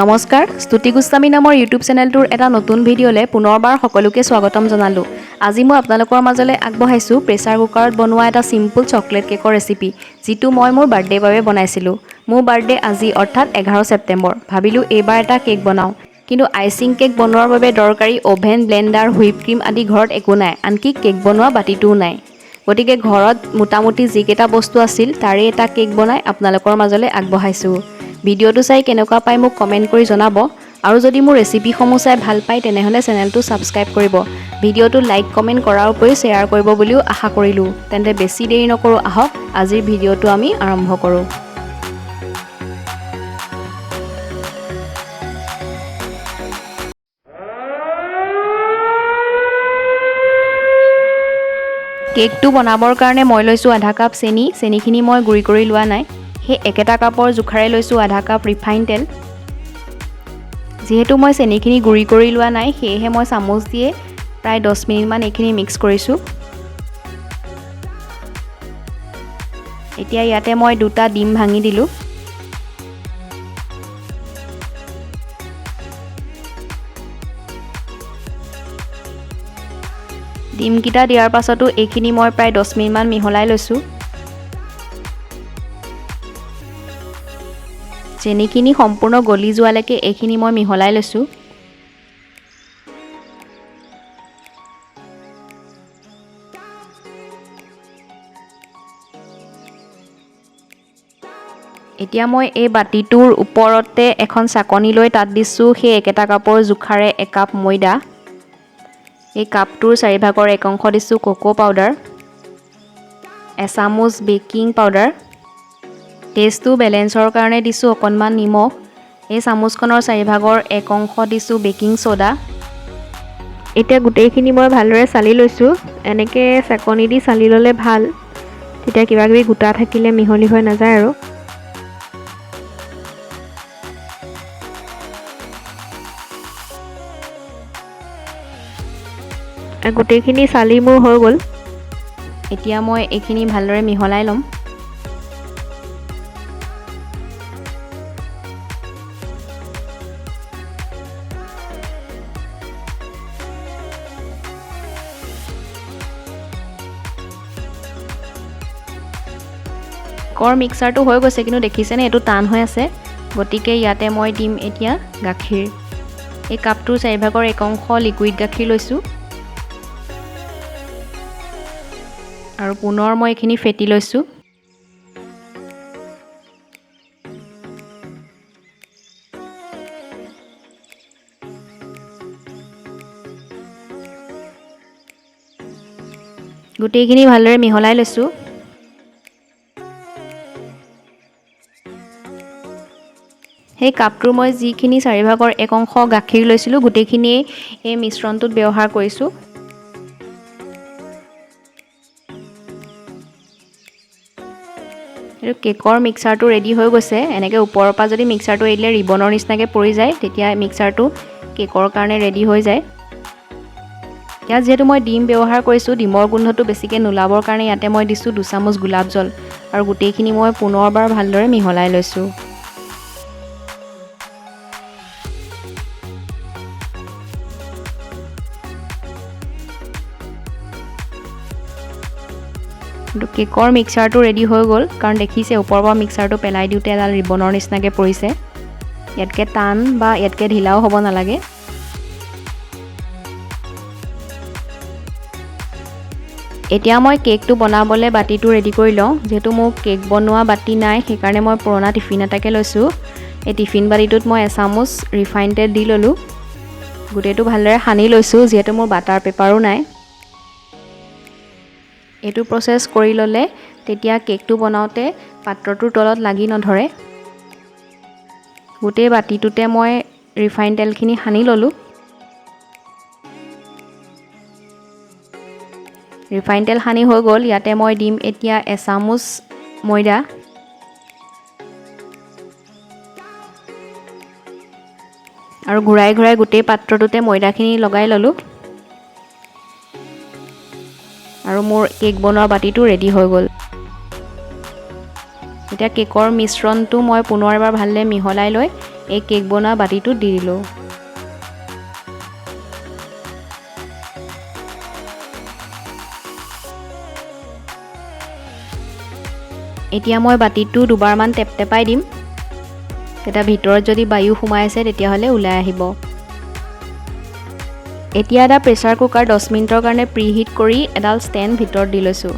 নমস্কাৰ, স্তুতি গোস্বামী নামৰ ইউটিউব চেনেলটোৰ এটা নতুন ভিডিঅ'লে পুনৰবাৰ সকলোকে স্বাগতম জনালোঁ। আজি মই আপোনালোকৰ মাজলৈ আগবঢ়াইছোঁ প্ৰেছাৰ কুকাৰত বনোৱা এটা চিম্পুল চকলেট কেকৰ ৰেচিপি, যিটো মই মোৰ বাৰ্থডেৰ বাবে বনাইছিলোঁ। মোৰ বাৰ্থডে আজি অৰ্থাৎ 11 ছেপ্টেম্বৰ। ভাবিলোঁ এইবাৰ এটা কেক বনাওঁ। কিন্তু আইচিং কেক বনোৱাৰ বাবে দৰকাৰী অ'ভেন, ব্লেণ্ডাৰ, হুইপ ক্ৰীম আদি ঘৰত একো নাই, আনকি কেক বনোৱা বাতিটোও নাই। গতিকে ঘৰত মোটামুটি যিকেইটা বস্তু আছিল তাৰে এটা কেক বনাই আপোনালোকৰ মাজলৈ আগবঢ়াইছোঁ। ভিডিঅ'টো চাই কেনেকুৱা পায় মোক কমেণ্ট কৰি জনাব আৰু যদি মোৰ ৰেচিপিসমূহ চাই ভাল পায় তেনেহ'লে চেনেলটো ছাবস্ক্ৰাইব কৰিব। ভিডিঅ'টো লাইক কমেণ্ট কৰাৰ উপৰিও শ্বেয়াৰ কৰিব বুলিও আশা কৰিলোঁ। তেন্তে বেছি দেৰি নকৰোঁ, আহক আজিৰ ভিডিঅ'টো আমি আৰম্ভ কৰোঁ। কেকটো বনাবৰ কাৰণে মই লৈছোঁ আধা কাপ চেনি। চেনিখিনি মই গুড়ি কৰি লোৱা নাই। সেই একেটা কাপৰ জোখাৰে লৈছোঁ আধা কাপ ৰিফাইন তেল। যিহেতু মই চেনিখিনি গুড়ি কৰি লোৱা নাই, সেয়েহে মই চামুচ দিয়ে প্ৰায় 10 মিনিটমান এইখিনি মিক্স কৰিছোঁ। এতিয়া ইয়াতে মই 2টা ডিম ভাঙি দিলোঁ। ডিমকেইটা দিয়াৰ পাছতো এইখিনি মই প্ৰায় 10 মিনিটমান মিহলাই লৈছোঁ। চেনিখিনি সম্পূৰ্ণ গলি যোৱালৈকে এইখিনি মই মিহলাই লৈছোঁ। এতিয়া মই এই বাতিটোৰ ওপৰতে এখন চাকনি লৈ তাত দিছোঁ সেই একেটা কাপৰ জোখাৰে 1 কাপ ময়দা। এই কাপটোৰ 4/4 অংশ দিছোঁ কোকো পাউডাৰ, এচামুচ বেকিং পাউডাৰ, টেষ্টটো বেলেঞ্চৰ কাৰণে দিছোঁ অকণমান নিমখ। এই চামুচখনৰ 4/4 অংশ দিছোঁ বেকিং ছ'ডা। এতিয়া গোটেইখিনি মই ভালদৰে চালি লৈছোঁ। এনেকৈ চাকনি দি চালি ল'লে ভাল, তেতিয়া কিবাকিবি গোটা থাকিলে মিহলি হৈ নাযায় আৰু। গোটেইখিনি চালি মোৰ হৈ গ'ল। এতিয়া মই এইখিনি ভালদৰে মিহলাই ল'ম। কেকৰ মিক্সাৰটো হৈ গৈছে, কিন্তু দেখিছেনে এইটো টান হৈ আছে। গতিকে ইয়াতে মই দিম এতিয়া গাখীৰ। এই কাপটোৰ 4/4 অংশ লিকুইড গাখীৰ লৈছোঁ আৰু পুনৰ মই এইখিনি ফেটি লৈছোঁ। গোটেইখিনি ভালদৰে মিহলাই লৈছোঁ। সেই কাপটোৰ মই যিখিনি 4/4 অংশ গাখীৰ লৈছিলোঁ গোটেইখিনিয়ে এই মিশ্ৰণটোত ব্যৱহাৰ কৰিছোঁ। এইটো কেকৰ মিক্সাৰটো ৰেডি হৈ গৈছে। এনেকৈ ওপৰৰ পৰা যদি মিক্সাৰটো এৰি দিলে ৰিবনৰ নিচিনাকৈ পৰি যায়, তেতিয়া মিক্সাৰটো কেকৰ কাৰণে ৰেডি হৈ যায়। ইয়াত যিহেতু মই ডিম ব্যৱহাৰ কৰিছোঁ, ডিমৰ গোন্ধটো বেছিকৈ নোলাবৰ কাৰণে ইয়াতে মই দিছোঁ 2 চামুচ গোলাপ জল আৰু গোটেইখিনি মই পুনৰবাৰ ভালদৰে মিহলাই লৈছোঁ। কেকৰ মিক্সাৰটো ৰেডি হৈ গ'ল, কাৰণ দেখিছে ওপৰৰ পৰা মিক্সাৰটো পেলাই দিওঁতে এডাল ৰিবনৰ নিচিনাকৈ পৰিছে। ইয়াতকৈ টান বা ইয়াতকৈ ঢিলাও হ'ব নালাগে। এতিয়া মই কেকটো বনাবলৈ বাতিটো ৰেডি কৰি লওঁ। যিহেতু মোৰ কেক বনোৱা বাতি নাই, সেইকাৰণে মই পুৰণা টিফিন এটাকে লৈছোঁ। এই টিফিন বাতিটোত মই এচামুচ ৰিফাইন তেল দি ল'লোঁ। গোটেইটো ভালদৰে সানি লৈছোঁ, যিহেতু মোৰ বাটাৰ পেপাৰো নাই। এইটো প্ৰচেছ কৰি ল'লে তেতিয়া কেকটো বনাওঁতে পাত্ৰটোৰ তলত লাগি নধৰে। গোটেই বাতিটোতে মই ৰিফাইন তেলখিনি সানি ল'লোঁ। ৰিফাইন তেল সানি হৈ গ'ল। ইয়াতে মই দিম এতিয়া এচামুচ ময়দা আৰু ঘূৰাই ঘূৰাই গোটেই পাত্ৰটোতে ময়দাখিনি লগাই ল'লোঁ আৰু মোৰ কেক বনোৱা বাতিটো ৰেডি হৈ গ'ল। এতিয়া কেকৰ মিশ্ৰণটো মই পুনৰ এবাৰ ভালদৰে মিহলাই লৈ এই কেক বনোৱা বাতিটোত দি দিলোঁ। এতিয়া মই বাতিটো দুবাৰমান টেপটেপাই দিম, তেতিয়া ভিতৰত যদি বায়ু সোমাই আছে তেতিয়াহ'লে ওলাই আহিব। এতিয়া এটা প্ৰেছাৰ কুকাৰ 10 মিনিটৰ কাৰণে প্ৰিহিট কৰি এডাল ষ্টেণ্ড ভিতৰত দি লৈছোঁ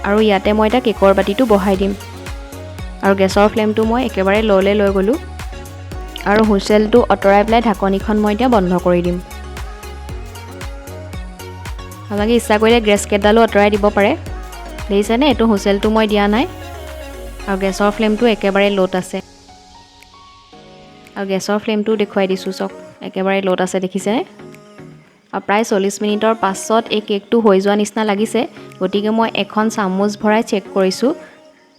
আৰু ইয়াতে মই এটা কেকৰ বাতিটো বহাই দিম আৰু গেছৰ ফ্লেমটো মই একেবাৰে ল'লৈ লৈ গ'লোঁ আৰু হুইচেলটো আঁতৰাই পেলাই ঢাকনিখন মই এতিয়া বন্ধ কৰি দিম। আপোনালোকে ইচ্ছা কৰিলে গেছ কেইডালো আঁতৰাই দিব পাৰে। দেখিছেনে, এইটো হুইচেলটো মই দিয়া নাই আৰু গেছৰ ফ্লেমটো একেবাৰে ল'ত আছে আৰু গেছৰ ফ্লেমটো দেখুৱাই দিছোঁ চাওক, একেবাৰে ল'ত আছে দেখিছেনে। আৰু প্ৰায় 40 মিনিটৰ পাছত এই কেকটো হৈ যোৱা নিচিনা লাগিছে, গতিকে মই এখন চামুচ ভৰাই চেক কৰিছোঁ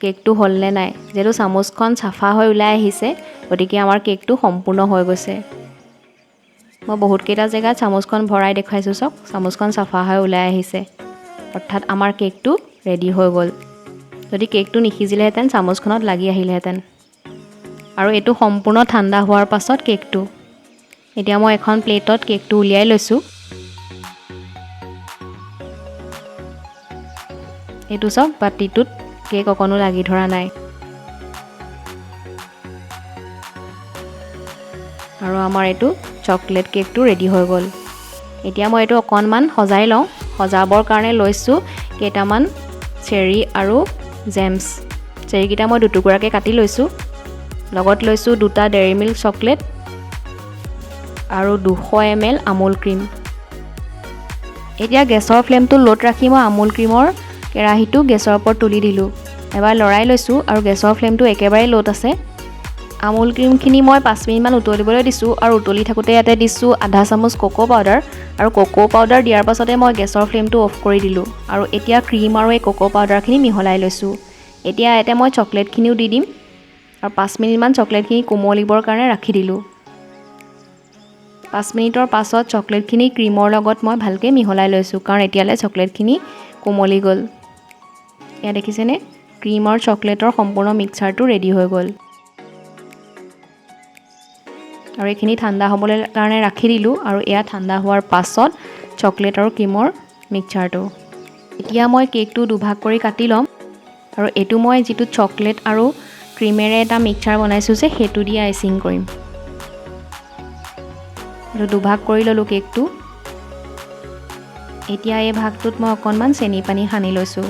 কেকটো হ'ল নে নাই। যিহেতু চামুচখন চাফা হৈ ওলাই আহিছে, গতিকে আমাৰ কেকটো সম্পূৰ্ণ হৈ গৈছে। মই বহুতকেইটা জেগাত চামুচখন ভৰাই দেখুৱাইছোঁ চাওক, চামুচখন চাফা হৈ ওলাই আহিছে, অৰ্থাৎ আমাৰ কেকটো ৰেডি হৈ গ'ল। যদি কেকটো নিসিজিলেহেঁতেন চামুচখনত লাগি আহিলেহেঁতেন। আৰু এইটো সম্পূৰ্ণ ঠাণ্ডা হোৱাৰ পাছত কেকটো, এতিয়া মই এখন প্লেটত কেকটো উলিয়াই লৈছোঁ। এইটো চাওক, বাতিটোত কেক অকণো লাগি ধৰা নাই আৰু আমাৰ এইটো চকলেট কেকটো ৰেডি হৈ গ'ল। এতিয়া মই এইটো অকণমান সজাই লওঁ। সজাবৰ কাৰণে লৈছোঁ কেইটামান চেৰী আৰু জেমছ। চেৰীকেইটা মই দুটুকুৰাকৈ কাটি লৈছোঁ, লগত লৈছোঁ 2টা ডেইৰী মিল্ক চকলেট আৰু 200 ml আমুল ক্ৰীম। এতিয়া গেছৰ ফ্লেমটো ল'ত ৰাখি মই আমুল ক্ৰীমৰ কেৰাহীটো গেছৰ ওপৰত তুলি দিলোঁ। এবাৰ লৰাই লৈছোঁ আৰু গেছৰ ফ্লেমটো একেবাৰে ল'ত আছে। আমুল ক্ৰীমখিনি মই 5 মিনিটমান উতলিবলৈ দিছোঁ আৰু উতলি থাকোঁতে ইয়াতে দিছোঁ আধা চামুচ কোকো পাউডাৰ আৰু কোকো পাউডাৰ দিয়াৰ পাছতে মই গেছৰ ফ্লেমটো অফ কৰি দিলোঁ আৰু এতিয়া ক্ৰীম আৰু এই কোকো পাউডাৰখিনি মিহলাই লৈছোঁ। এতিয়া ইয়াতে মই চকলেটখিনিও দি দিম আৰু 5 মিনিটমান চকলেটখিনি কোমলিবৰ কাৰণে ৰাখি দিলোঁ। 5 মিনিটৰ পাছত চকলেটখিনি ক্ৰীমৰ লগত মই ভালকৈ মিহলাই লৈছোঁ, কাৰণ এতিয়ালৈ চকলেটখিনি কোমলি গ'ল। এয়া দেখিছেনে, ক্ৰীম আৰু চকলেটৰ সম্পূৰ্ণ মিক্সাৰটো ৰেডি হৈ গ'ল আৰু এইখিনি ঠাণ্ডা হ'বলৈ কাৰণে ৰাখি দিলোঁ আৰু এয়া ঠাণ্ডা হোৱাৰ পাছত চকলেট আৰু ক্ৰীমৰ মিক্সাৰটো। এতিয়া মই কেকটো দুভাগ কৰি কাটি ল'ম আৰু এইটো মই যিটো চকলেট আৰু ক্ৰীমেৰে এটা মিক্সাৰ বনাইছোঁ যে সেইটো দি আইচিং কৰিম। এইটো দুভাগ কৰি ল'লোঁ কেকটো। এতিয়া এই ভাগটোত মই অকণমান চেনি পানী সানি লৈছোঁ।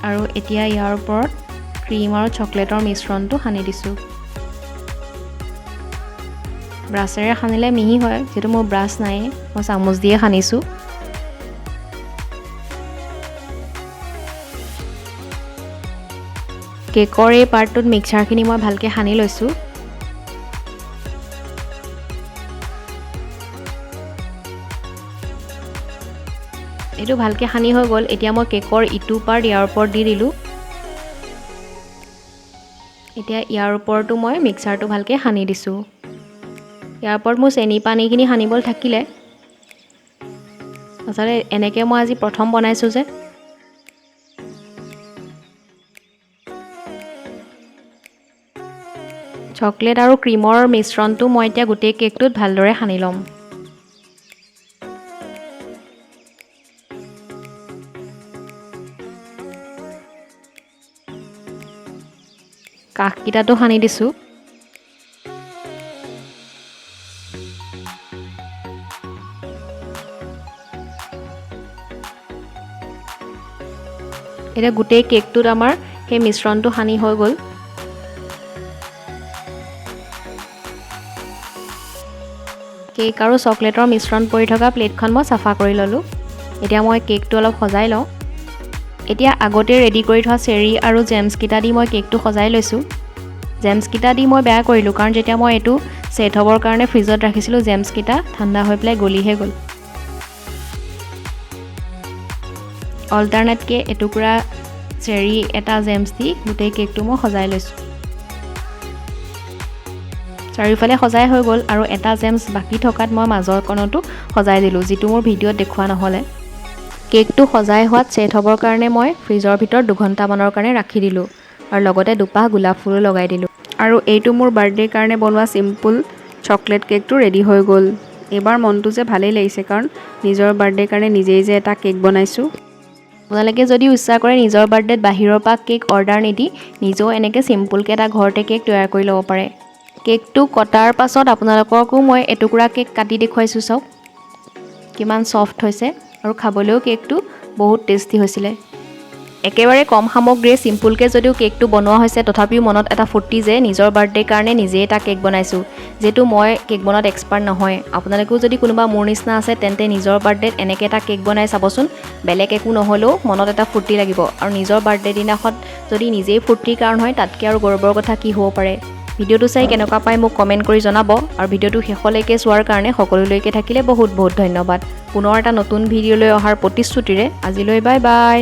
আৰু এতিয়া ইয়াৰ ওপৰত ক্ৰীম আৰু চকলেটৰ মিশ্ৰণটো সানি দিছোঁ। ব্ৰাছেৰে সানিলে মিহি হয়, যিহেতু মোৰ ব্ৰাছ নাই, মই চামুচ দিয়ে সানিছোঁ। কেকৰ এই পাৰ্টটোত মিক্সাৰখিনি মই ভালকৈ সানি লৈছোঁ। এইটো ভালকৈ সানি হৈ গ'ল। এতিয়া মই কেকৰ ইটো পাৰ্ট ইয়াৰ ওপৰত দি দিলোঁ। এতিয়া ইয়াৰ ওপৰতো মই মিক্সাৰটো ভালকৈ সানি দিছোঁ। ইয়াৰ ওপৰত মোৰ চেনি পানীখিনি সানিবলৈ থাকিলে, আচলতে এনেকৈ মই আজি প্ৰথম বনাইছোঁ যে। চকলেট আৰু ক্ৰীমৰ মিশ্ৰণটো মই এতিয়া গোটেই কেকটোত ভালদৰে সানি ল'ম। কাষকেইটাতো সানি দিছোঁ। এতিয়া গোটেই কেকটোত আমাৰ সেই মিশ্ৰণটো সানি হৈ গ'ল। কেক আৰু চকলেটৰ মিশ্ৰণ পৰি থকা প্লেটখন মই চাফা কৰি ল'লোঁ। এতিয়া মই কেকটো অলপ সজাই লওঁ। এতিয়া আগতে ৰেডি কৰি থোৱা চেৰী আৰু জেমছকেইটা দি মই কেকটো সজাই লৈছোঁ। জেমছকেইটা দি মই বেয়া কৰিলোঁ, কাৰণ যেতিয়া মই এইটো ছেট হ'বৰ কাৰণে ফ্ৰিজত ৰাখিছিলোঁ, জেমছকেইটা ঠাণ্ডা হৈ পেলাই গলিহে গ'ল। অল্টাৰনেটকৈ এটুকুৰা চেৰী এটা জেমছ দি গোটেই কেকটো মই সজাই লৈছোঁ। চাৰিওফালে সজাই হৈ গ'ল আৰু এটা জেমছ বাকী থকাত মই মাজৰ কণতো সজাই দিলোঁ, যিটো মোৰ ভিডিঅ'ত দেখুওৱা নহ'লে। কেকটো সজাই হোৱাত ছেট হ'বৰ কাৰণে মই ফ্ৰিজৰ ভিতৰত 2 ঘণ্টামানৰ কাৰণে ৰাখি দিলোঁ আৰু লগতে দুপাহ গোলাপ ফুলো লগাই দিলোঁ। আৰু এইটো মোৰ বাৰ্থডেৰ কাৰণে বনোৱা চিম্পুল চকলেট কেকটো ৰেডি হৈ গ'ল। এইবাৰ মনটো যে ভালেই লাগিছে কাৰণ নিজৰ বাৰ্থডেৰ কাৰণে নিজেই যে এটা কেক বনাইছোঁ। আপোনালোকে যদি ইচ্ছা কৰে নিজৰ বাৰ্থডেত বাহিৰৰ পৰা কেক অৰ্ডাৰ নিদি নিজেও এনেকৈ চিম্পুলকৈ এটা ঘৰতে কেক তৈয়াৰ কৰি ল'ব পাৰে। কেকটো কটাৰ পাছত আপোনালোককো মই এটুকুৰা কেক কাটি দেখুৱাইছোঁ, চাওক কিমান ছফ্ট হৈছে আৰু খাবলৈও কেকটো বহুত টেষ্টি হৈছিলে। একেবাৰে কম সামগ্ৰীৰে চিম্পুলকৈ যদিও কেকটো বনোৱা হৈছে তথাপিও মনত এটা ফূৰ্তি যে নিজৰ বাৰ্থডেৰ কাৰণে নিজেই এটা কেক বনাইছোঁ। যিহেতু মই কেক বনোৱাত এক্সপাৰ্ট নহয়, আপোনালোকেও যদি কোনোবা মোৰ নিচিনা আছে তেন্তে নিজৰ বাৰ্থডেত এনেকৈ এটা কেক বনাই চাবচোন। বেলেগ একো নহ'লেও মনত এটা ফূৰ্তি লাগিব আৰু নিজৰ বাৰ্থডে দিনাখন যদি নিজেই ফূৰ্তিৰ কাৰণ হয় তাতকৈ আৰু গৌৰৱৰ কথা কি হ'ব পাৰে। ভিডিঅ'টো চাই কেনেকুৱা পাই মোক কমেণ্ট কৰি জনাব আৰু ভিডিঅ'টো শেষলৈকে চোৱাৰ কাৰণে সকলোলৈকে থাকিলে বহুত বহুত ধন্যবাদ। পুনৰ এটা নতুন ভিডিঅ'লৈ অহাৰ প্ৰতিশ্ৰুতিৰে আজিলৈ বাই বাই।